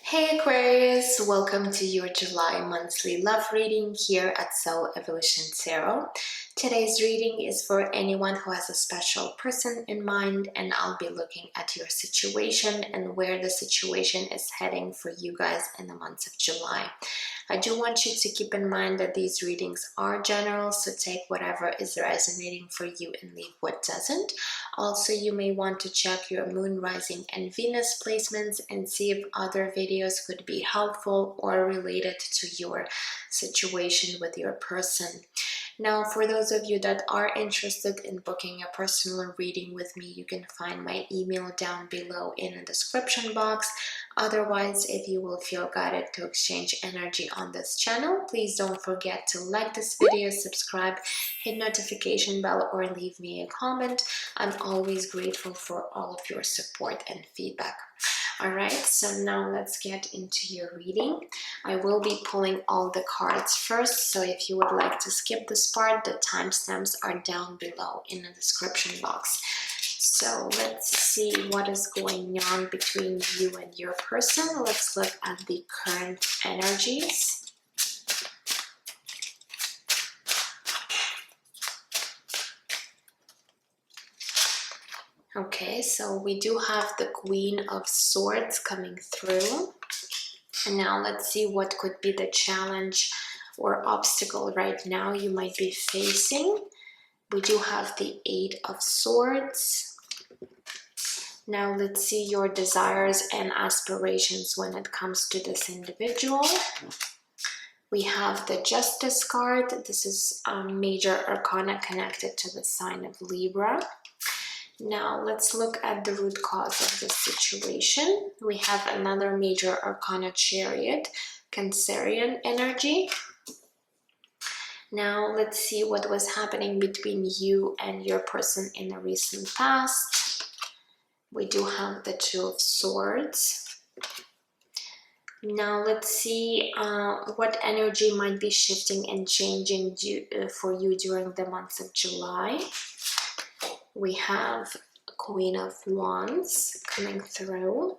Hey Aquarius, welcome to your July monthly love reading here at soul.evolution.tarot. Today's reading is for anyone who has a special person in mind, and I'll be looking at your situation and where the situation is heading for you guys in the month of July. I do want you to keep in mind that these readings are general, so take whatever is resonating for you and leave what doesn't. Also, you may want to check your moon, rising, and Venus placements and see if other videos could be helpful or related to your situation with your person. Now, for those of you that are interested in booking a personal reading with me, you can find my email down below in the description box. Otherwise, if you will feel guided to exchange energy on this channel, please don't forget to like this video, subscribe, hit notification bell, or leave me a comment. I'm always grateful for all of your support and feedback. Alright, so now let's get into your reading. I will be pulling all the cards first, so if you would like to skip this part, the timestamps are down below in the description box. So let's see what is going on between you and your person. Let's look at the current energies. Okay, so we do have the Queen of Swords coming through. And now let's see what could be the challenge or obstacle right now you might be facing. We do have the Eight of Swords. Now let's see your desires and aspirations when it comes to this individual. We have the Justice card. This is a major arcana connected to the sign of Libra. Now let's look at the root cause of this situation. We have another major arcana, Chariot, Cancerian energy. Now let's see what was happening between you and your person in the recent past. We do have the Two of Swords. Now let's see what energy might be shifting and changing for you during the month of July. We have Queen of Wands coming through.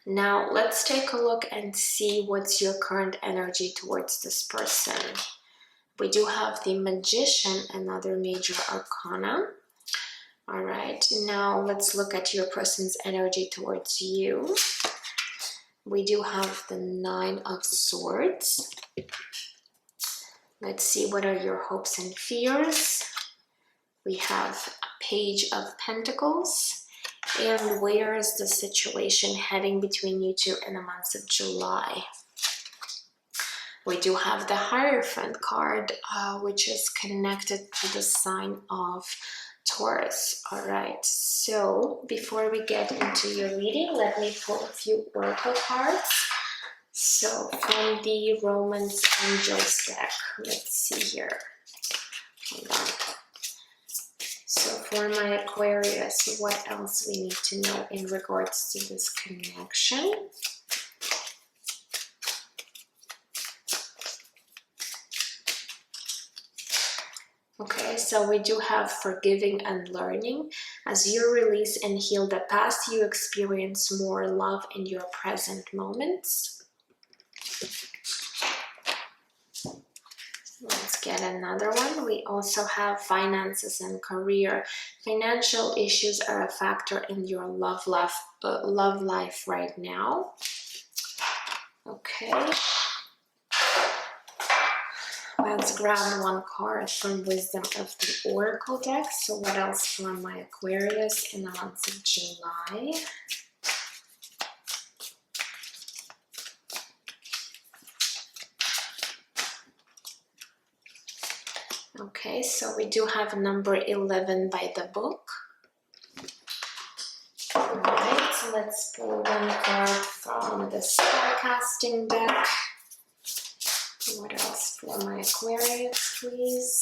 Now let's take a look and see what's your current energy towards this person. We do have the Magician, another major arcana. All right, now let's look at your person's energy towards you. We do have the Nine of Swords. Let's see what are your hopes and fears. We have a Page of Pentacles. And where is the situation heading between you two in the month of July? We do have the Hierophant card, which is connected to the sign of Taurus. All right, so before we get into your reading, let me pull a few oracle cards. So from the Romance Angels deck, let's see here. Hold on. So for my Aquarius, what else we need to know in regards to this connection? Okay, so we do have forgiving and learning. As you release and heal the past, you experience more love in your present moments. Let's get another one. We also have finances and career. Financial issues are a factor in your love life right now. Okay. Let's grab one card from Wisdom of the Oracle deck. So what else for my Aquarius in the month of July? Okay, so we do have number 11 by the book. Alright, so let's pull one card from the Starcasting deck. What else for my Aquarius, please?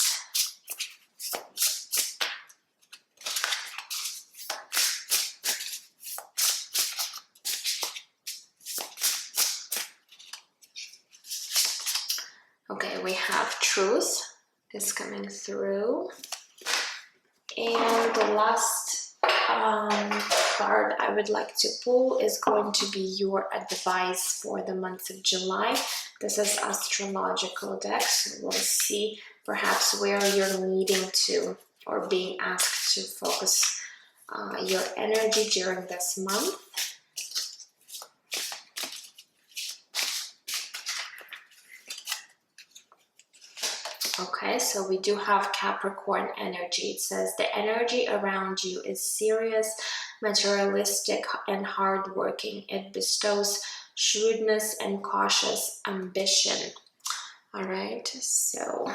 Okay, we have Truth is coming through. And the last card I would like to pull is going to be your advice for the month of July. This is astrological deck, so we'll see perhaps where you're needing to or being asked to focus your energy during this month. Okay, so we do have Capricorn energy. It says the energy around you is serious, materialistic, and hardworking. It bestows shrewdness and cautious ambition. All right, so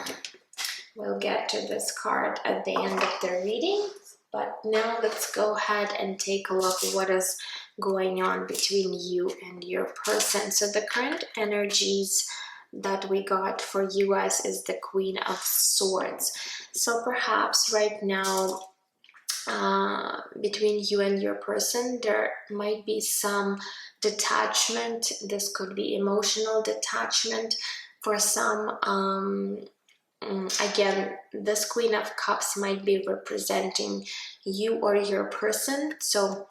we'll get to this card at the end of the reading. But now let's go ahead and take a look at what is going on between you and your person. So the current energies that we got for you guys is the Queen of Swords. So perhaps right now between you and your person there might be some detachment. This could be emotional detachment for some. Again, this Queen of Cups might be representing you or your person. So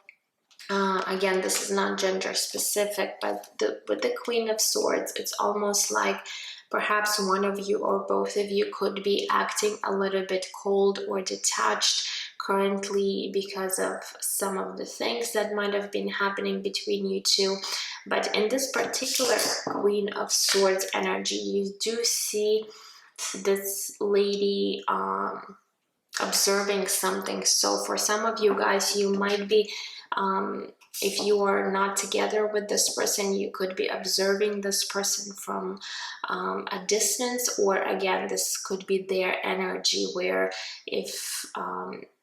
again, this is not gender specific, but with the Queen of Swords, it's almost like perhaps one of you or both of you could be acting a little bit cold or detached currently because of some of the things that might have been happening between you two. But in this particular Queen of Swords energy, you do see this lady observing something. So for some of you guys, you might be if you are not together with this person, you could be observing this person from a distance, or again, this could be their energy where if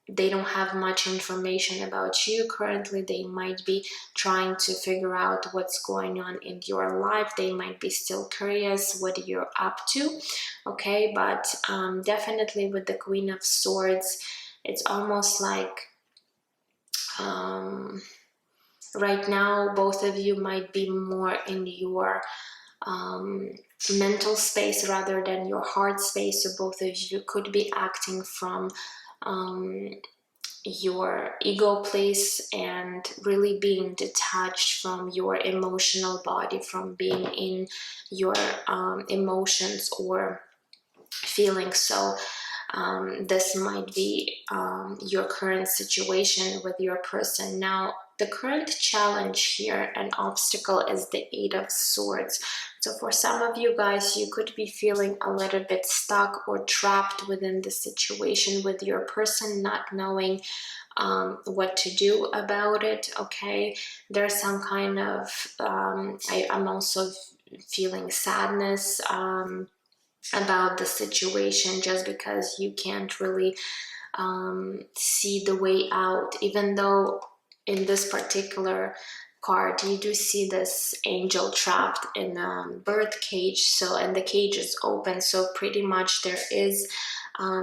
they don't have much information about you currently, they might be trying to figure out what's going on in your life. They might be still curious what you're up to. Okay, but definitely with the Queen of Swords, it's almost like right now both of you might be more in your mental space rather than your heart space. So both of you could be acting from your ego place and really being detached from your emotional body, from being in your emotions or feelings. So this might be your current situation with your person. Now, the current challenge here and obstacle is the Eight of Swords. So for some of you guys, you could be feeling a little bit stuck or trapped within the situation with your person, not knowing what to do about it. Okay, there's some kind of I'm also feeling sadness about the situation, just because you can't really see the way out, even though in this particular card you do see this angel trapped in a bird cage. So, and the cage is open, so pretty much there is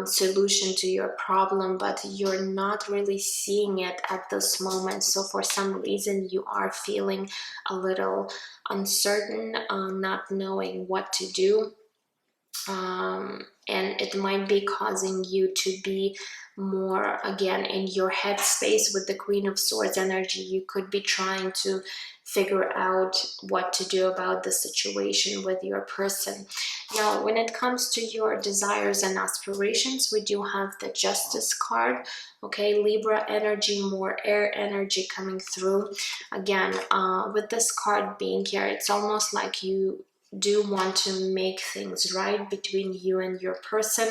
solution to your problem, but you're not really seeing it at this moment. So for some reason you are feeling a little uncertain, not knowing what to do. And it might be causing you to be more again in your head space. With the Queen of Swords energy, you could be trying to figure out what to do about the situation with your person. Now, when it comes to your desires and aspirations, we do have the Justice card. Okay, Libra energy, more air energy coming through. Again, with this card being here, it's almost like you do want to make things right between you and your person.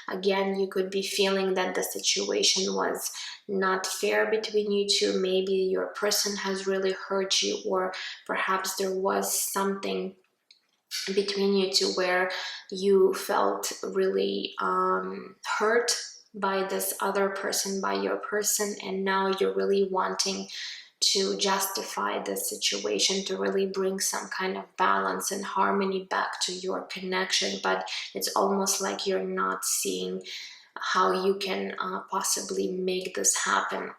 Again, you could be feeling that the situation was not fair between you two. Maybe your person has really hurt you, or perhaps there was something between you two where you felt really hurt by this other person, by your person, and now you're really wanting to justify the situation, to really bring some kind of balance and harmony back to your connection. But it's almost like you're not seeing how you can possibly make this happen.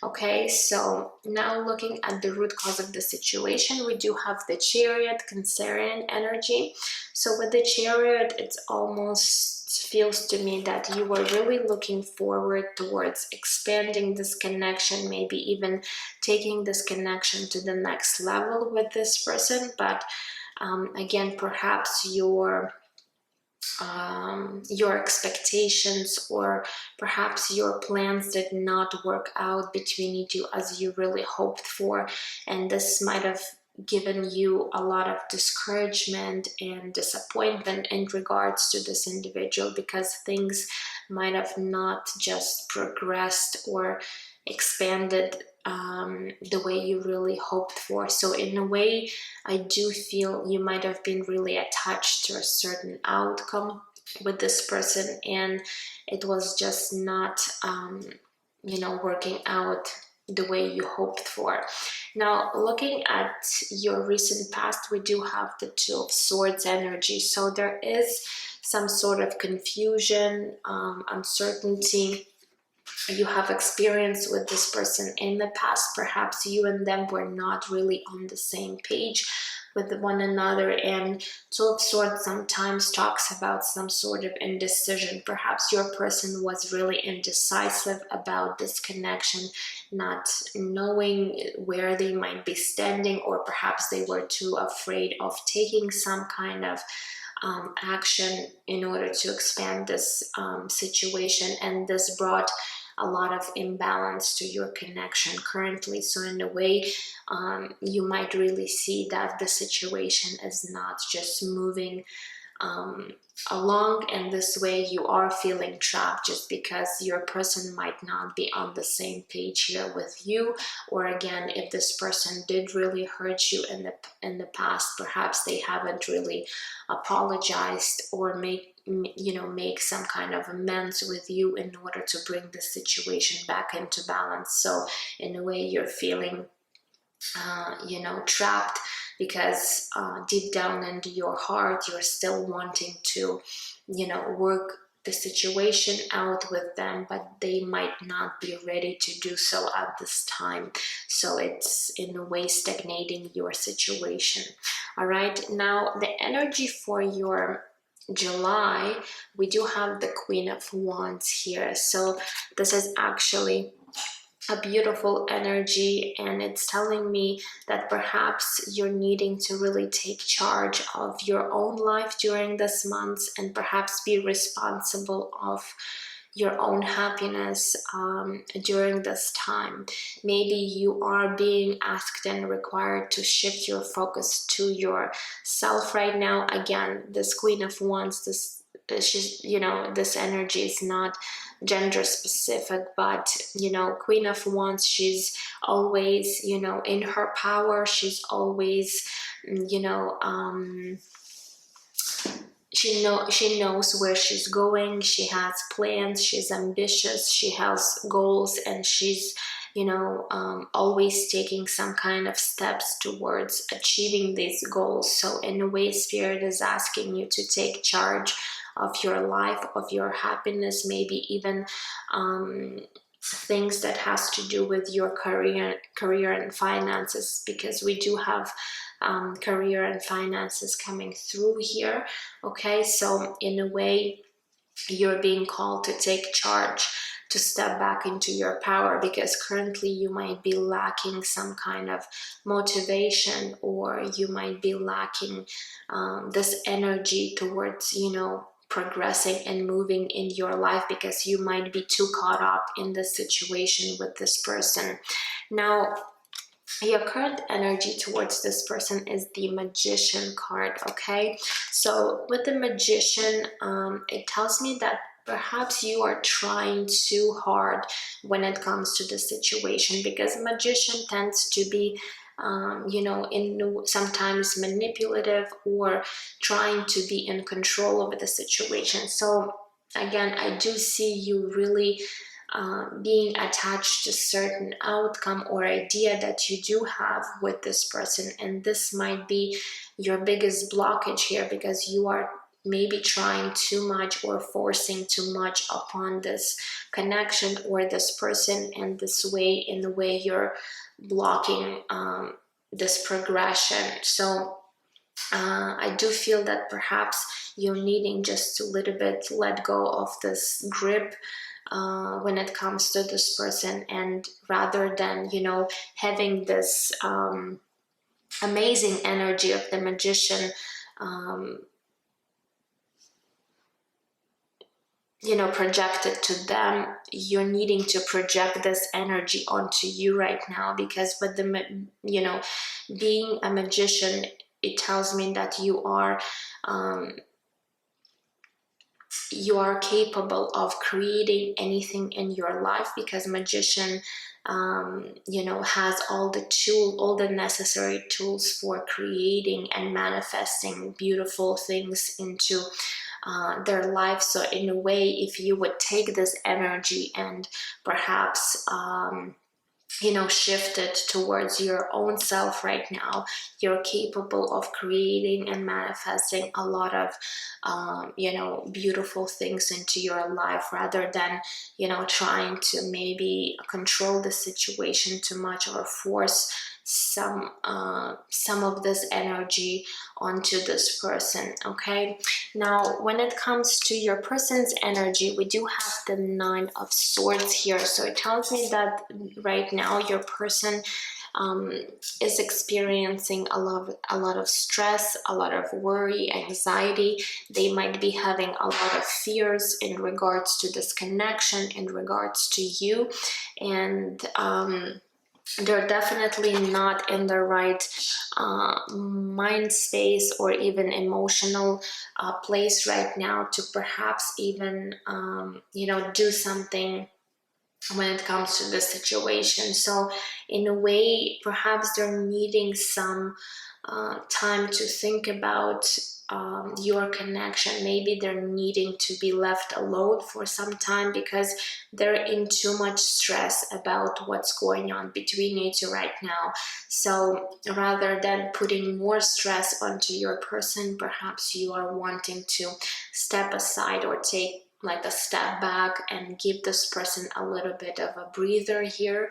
Okay, so now looking at the root cause of the situation, we do have the Chariot, Cancerian energy. So with the Chariot, it's almost feels to me that you were really looking forward towards expanding this connection, maybe even taking this connection to the next level with this person. But again, perhaps your expectations or perhaps your plans did not work out between you two as you really hoped for, and this might have given you a lot of discouragement and disappointment in regards to this individual, because things might have not just progressed or expanded the way you really hoped for. So in a way, I do feel you might have been really attached to a certain outcome with this person, and it was just not working out the way you hoped for. Now, looking at your recent past, we do have the Two of Swords energy. So there is some sort of confusion, uncertainty you have experienced with this person in the past. Perhaps you and them were not really on the same page with one another, and Two of Swords sometimes talks about some sort of indecision. Perhaps your person was really indecisive about this connection, not knowing where they might be standing, or perhaps they were too afraid of taking some kind of action in order to expand this situation, and this brought a lot of imbalance to your connection currently. So in a way, you might really see that the situation is not just moving along, and this way you are feeling trapped just because your person might not be on the same page here with you. Or again, if this person did really hurt you in the past, perhaps they haven't really apologized or make some kind of amends with you in order to bring the situation back into balance. So in a way, you're feeling trapped, because deep down into your heart, you're still wanting to, work the situation out with them, but they might not be ready to do so at this time. So it's in a way stagnating your situation. All right, now the energy for your July, we do have the Queen of Wands here. So this is actually a beautiful energy, and it's telling me that perhaps you're needing to really take charge of your own life during this month, and perhaps be responsible of your own happiness during this time. Maybe you are being asked and required to shift your focus to yourself right now. Again, this Queen of Wands, this energy is not gender specific, but Queen of Wands, she's always in her power. She's always she knows where she's going. She has plans. She's ambitious. She has goals, and she's always taking some kind of steps towards achieving these goals. So in a way, Spirit is asking you to take charge of your life, of your happiness, maybe even things that has to do with your career and finances, because we do have career and finances coming through here. Okay, so in a way, you're being called to take charge, to step back into your power, because currently you might be lacking some kind of motivation, or you might be lacking this energy towards progressing and moving in your life, because you might be too caught up in this situation with this person. Now, your current energy towards this person is the Magician card. Okay, so with the Magician, it tells me that perhaps you are trying too hard when it comes to the situation, because Magician tends to be sometimes manipulative, or trying to be in control over the situation. So again, I do see you really being attached to certain outcome or idea that you do have with this person, and this might be your biggest blockage here, because you are maybe trying too much or forcing too much upon this connection or this person, and this way, in the way you're blocking this progression. So I do feel that perhaps you're needing just a little bit let go of this grip when it comes to this person, and rather than, you know, having this amazing energy of the magician, you know, projected to them, you're needing to project this energy onto you right now, because with the, you know, being a magician, it tells me that you are capable of creating anything in your life, because magician, you know, has all the necessary tools for creating and manifesting beautiful things into their life. So in a way, if you would take this energy and perhaps you know, shift it towards your own self right now, you're capable of creating and manifesting a lot of you know, beautiful things into your life, rather than, you know, trying to maybe control the situation too much or force some of this energy onto this person. Okay, now when it comes to your person's energy, we do have the 9 of Swords here. So it tells me that right now your person is experiencing a lot of stress, a lot of worry, anxiety. They might be having a lot of fears in regards to this connection, in regards to you, and they're definitely not in the right mind space or even emotional place right now to perhaps even you know, do something when it comes to this situation. So in a way, perhaps they're needing some time to think about your connection. Maybe they're needing to be left alone for some time, because they're in too much stress about what's going on between you two right now. So rather than putting more stress onto your person, perhaps you are wanting to step aside or take like a step back and give this person a little bit of a breather here,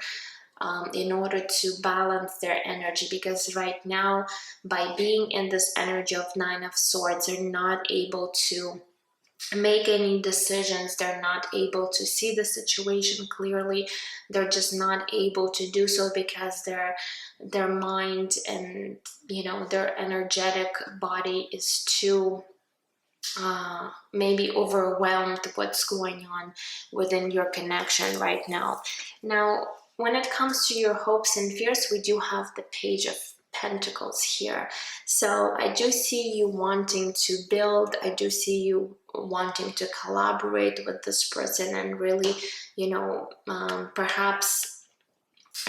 in order to balance their energy, because right now, by being in this energy of 9 of Swords, they're not able to make any decisions. They're not able to see the situation clearly. They're just not able to do so, because their mind and, you know, their energetic body is too maybe overwhelmed what's going on within your connection right now. Now, when it comes to your hopes and fears, we do have the Page of Pentacles here. So I do see you wanting to build. I do see you wanting to collaborate with this person and really, you know, perhaps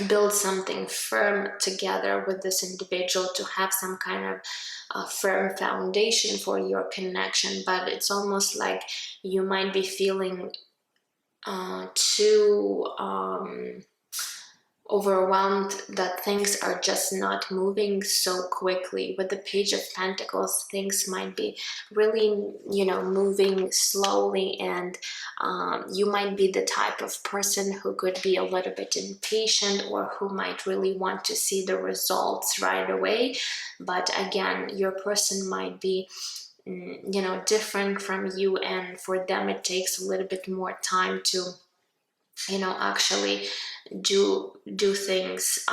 build something firm together with this individual, to have some kind of firm foundation for your connection. But it's almost like you might be feeling too overwhelmed, that things are just not moving so quickly. With the Page of Pentacles, things might be really, you know, moving slowly, and you might be the type of person who could be a little bit impatient, or who might really want to see the results right away. But again, your person might be, you know, different from you, and for them it takes a little bit more time to, you know, actually do things.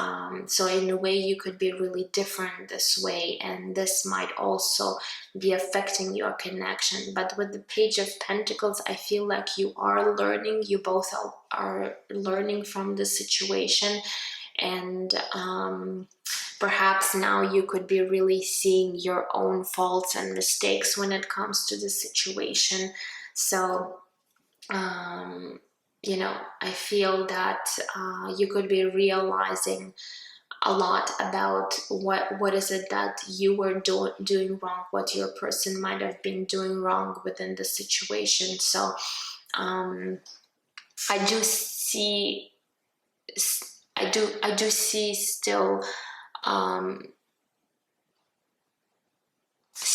So in a way, you could be really different this way, and this might also be affecting your connection. But with the Page of Pentacles, I feel like you are learning. You both are learning from the situation, and perhaps now you could be really seeing your own faults and mistakes when it comes to the situation. So you know, I feel that you could be realizing a lot about what is it that you were doing wrong, what your person might have been doing wrong within the situation. So I do see still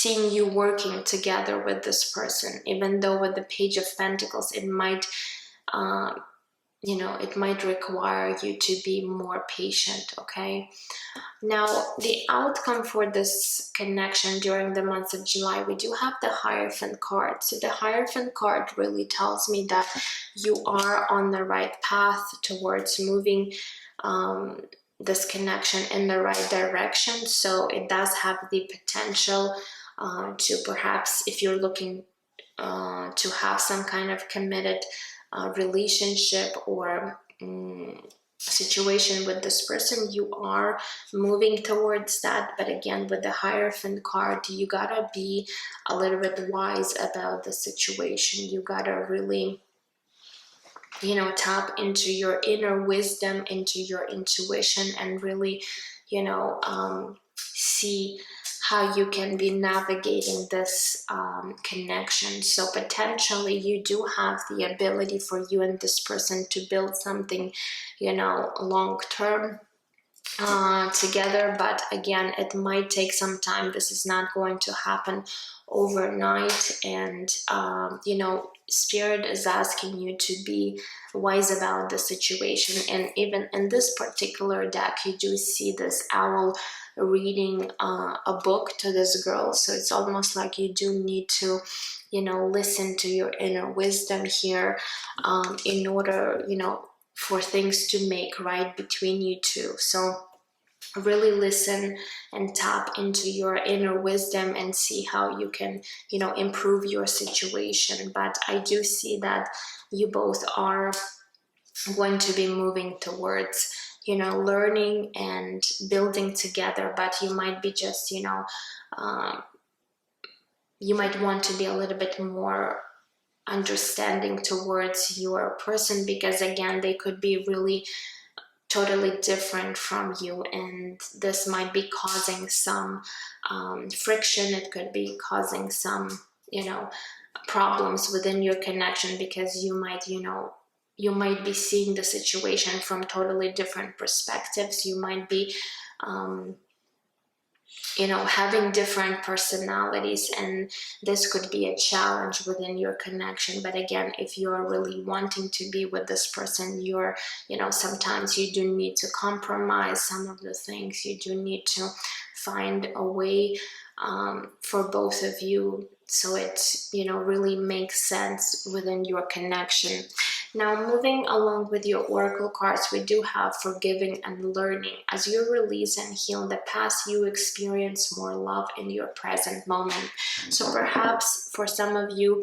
seeing you working together with this person, even though with the Page of Pentacles, it might, you know, it might require you to be more patient, okay? Now, the outcome for this connection during the month of July, we do have the Hierophant card. So the Hierophant card really tells me that you are on the right path towards moving this connection in the right direction. So it does have the potential to perhaps, if you're looking to have some kind of committed relationship or situation with this person, you are moving towards that. But again, with the Hierophant card, you gotta be a little bit wise about the situation. You gotta really, you know, tap into your inner wisdom, into your intuition, and really, you know, see how you can be navigating this connection. So potentially you do have the ability for you and this person to build something, you know, long term together. But again, it might take some time. This is not going to happen overnight. And you know, Spirit is asking you to be wise about the situation. And even in this particular deck, you do see this owl reading a book to this girl. So it's almost like you do need to, you know, listen to your inner wisdom here in order, you know, for things to make right between you two. So really listen and tap into your inner wisdom and see how you can, you know, improve your situation. But I do see that you both are going to be moving towards, you know, learning and building together. But you might be just, you know, you might want to be a little bit more understanding towards your person, because again, they could be really totally different from you, and this might be causing some friction. It could be causing some, you know, problems within your connection, because you might, you know, you might be seeing the situation from totally different perspectives. You might be you know, having different personalities, and this could be a challenge within your connection. But again, if you're really wanting to be with this person, you're, you know, sometimes you do need to compromise some of the things. You do need to find a way for both of you, so it, you know, really makes sense within your connection. Now, moving along with your oracle cards, we do have forgiving and learning. As you release and heal the past, you experience more love in your present moment. So perhaps for some of you,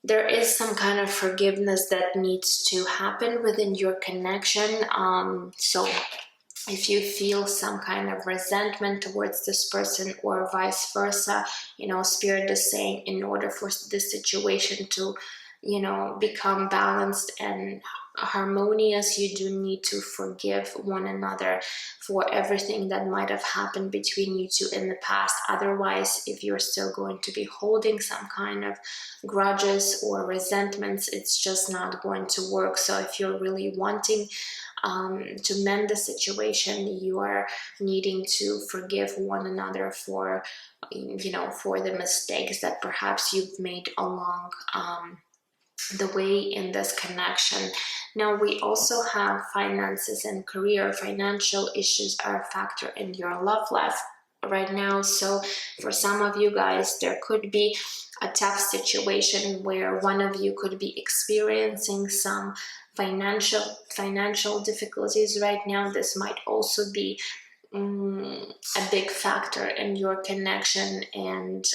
there is some kind of forgiveness that needs to happen within your connection. So if you feel some kind of resentment towards this person or vice versa, you know, Spirit is saying in order for this situation to, you know, become balanced and harmonious, you do need to forgive one another for everything that might have happened between you two in the past. Otherwise, if you're still going to be holding some kind of grudges or resentments, it's just not going to work. So if you're really wanting to mend the situation, you are needing to forgive one another for, you know, for the mistakes that perhaps you've made along the way in this connection. Now, we also have finances and career. Financial issues are a factor in your love life right now. So for some of you guys, there could be a tough situation where one of you could be experiencing some financial difficulties right now. This might also be a big factor in your connection, and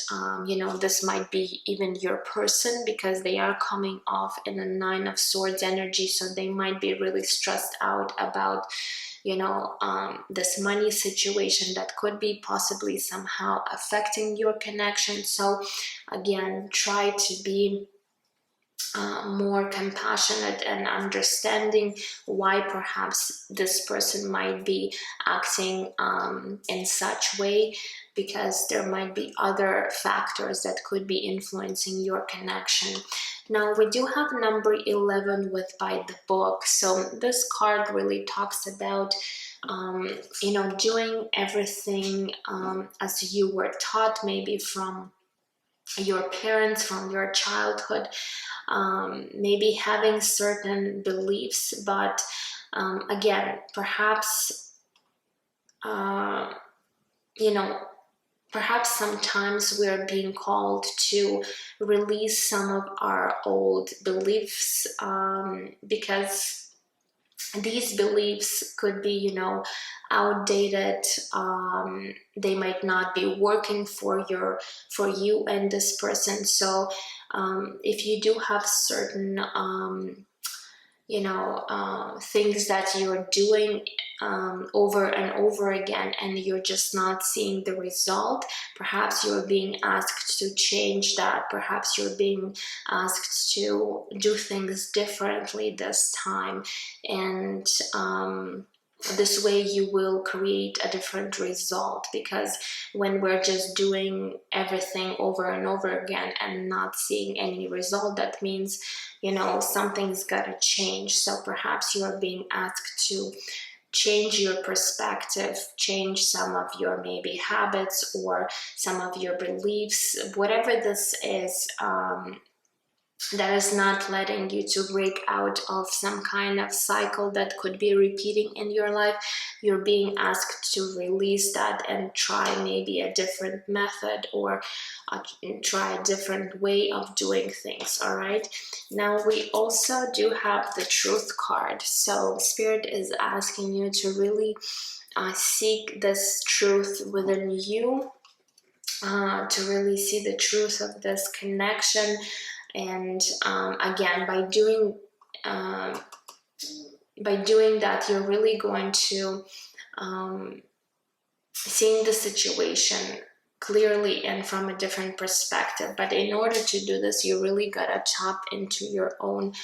you know, this might be even your person, because they are coming off in a 9 of Swords energy. So they might be really stressed out about, you know, this money situation that could be possibly somehow affecting your connection. So again, try to be more compassionate and understanding why perhaps this person might be acting in such way, because there might be other factors that could be influencing your connection. Now we do have number 11 with by the book. So this card really talks about, you know, doing everything as you were taught, maybe from your parents, from your childhood, maybe having certain beliefs, but again, perhaps, you know, perhaps sometimes we're being called to release some of our old beliefs, because these beliefs could be, you know, outdated. They might not be working for you and this person. So if you do have certain you know, things that you're doing over and over again, and you're just not seeing the result, perhaps you're being asked to change that. Perhaps you're being asked to do things differently this time, and this way you will create a different result. Because when we're just doing everything over and over again and not seeing any result, that means, you know, something's got to change. So perhaps you're being asked to change your perspective, change some of your maybe habits or some of your beliefs, whatever this is, that is not letting you to break out of some kind of cycle that could be repeating in your life. You're being asked to release that and try maybe a different method, or try a different way of doing things. All right, now we also do have the Truth card. So Spirit is asking you to really seek this truth within you, to really see the truth of this connection. And again, by doing that, you're really going to seeing the situation clearly and from a different perspective. But in order to do this, you really gotta tap into your own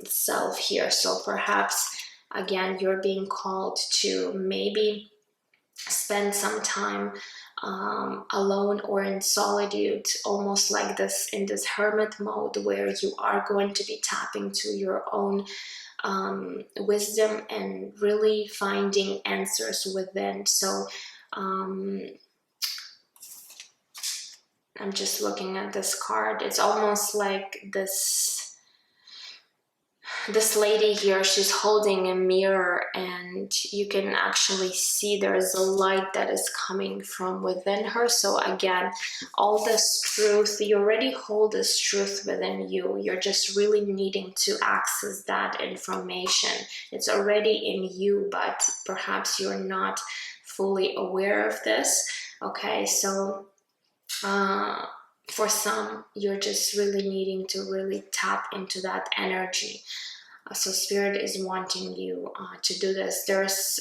self here. So perhaps again, you're being called to maybe spend some time alone or in solitude, almost like this, in this hermit mode, where you are going to be tapping to your own wisdom and really finding answers within. So I'm just looking at this card. It's almost like this lady here, she's holding a mirror, and you can actually see there is a light that is coming from within her. So again, all this truth, you already hold this truth within you. You're just really needing to access that information. It's already in you, but perhaps you're not fully aware of this. Okay, so for some, you're just really needing to really tap into that energy. So Spirit is wanting you to do this. There's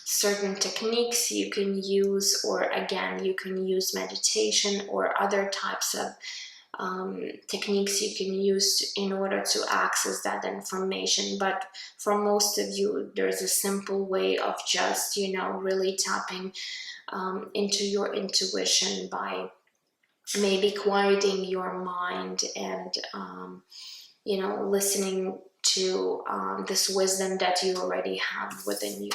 certain techniques you can use, or again, you can use meditation or other types of techniques you can use in order to access that information. But for most of you, there's a simple way of just, you know, really tapping into your intuition by maybe quieting your mind and you know, listening to this wisdom that you already have within you.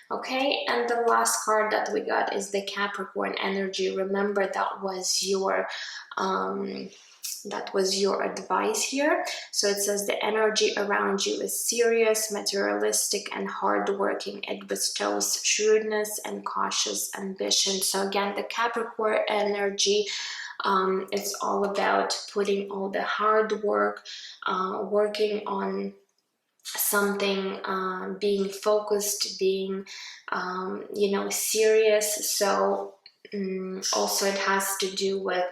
Okay, and the last card that we got is the Capricorn energy. Remember, that was your advice here. So it says the energy around you is serious, materialistic, and hardworking. It bestows shrewdness and cautious ambition. So again, the Capricorn energy, it's all about putting all the hard work, working on something, being focused, being, you know, serious. So also it has to do with,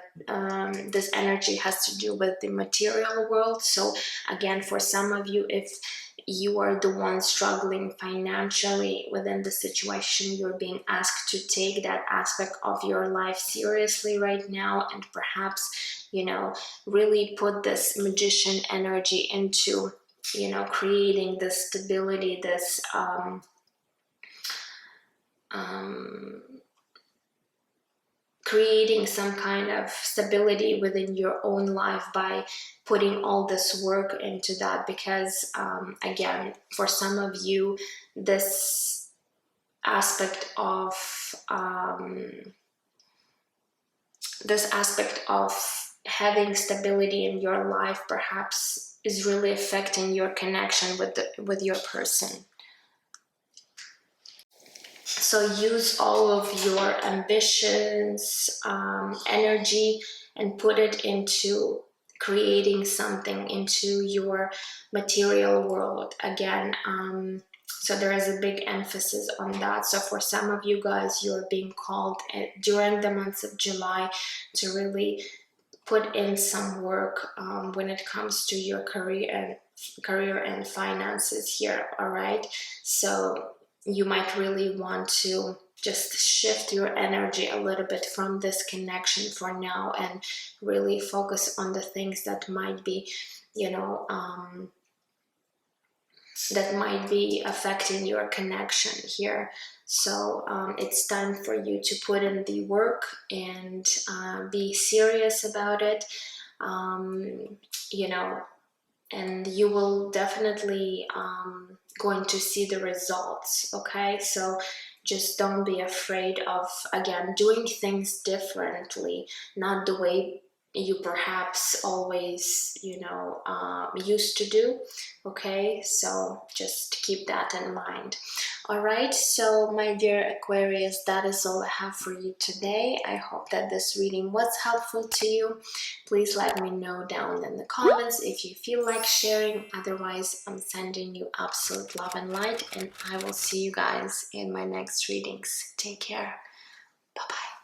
this energy has to do with the material world. So again, for some of you, if you are the one struggling financially within the situation, you're being asked to take that aspect of your life seriously right now, and perhaps, you know, really put this magician energy into, you know, creating this stability, this creating some kind of stability within your own life by putting all this work into that, because again, for some of you, this aspect of having stability in your life perhaps is really affecting your connection with your person. So use all of your ambitions, energy, and put it into creating something into your material world again. So there is a big emphasis on that. So for some of you guys, you're being called during the months of July to really put in some work when it comes to your career and finances here. All right, so you might really want to just shift your energy a little bit from this connection for now and really focus on the things that might be, you know, that might be affecting your connection here. So it's time for you to put in the work and be serious about it, you know, and you will definitely going to see the results. Okay, so just don't be afraid of, again, doing things differently, not the way you perhaps always, you know, used to do. Okay, so just keep that in mind. All right, so my dear Aquarius, that is all I have for you today. I hope that this reading was helpful to you. Please let me know down in the comments if you feel like sharing. Otherwise, I'm sending you absolute love and light, and I will see you guys in my next readings. Take care. Bye-bye.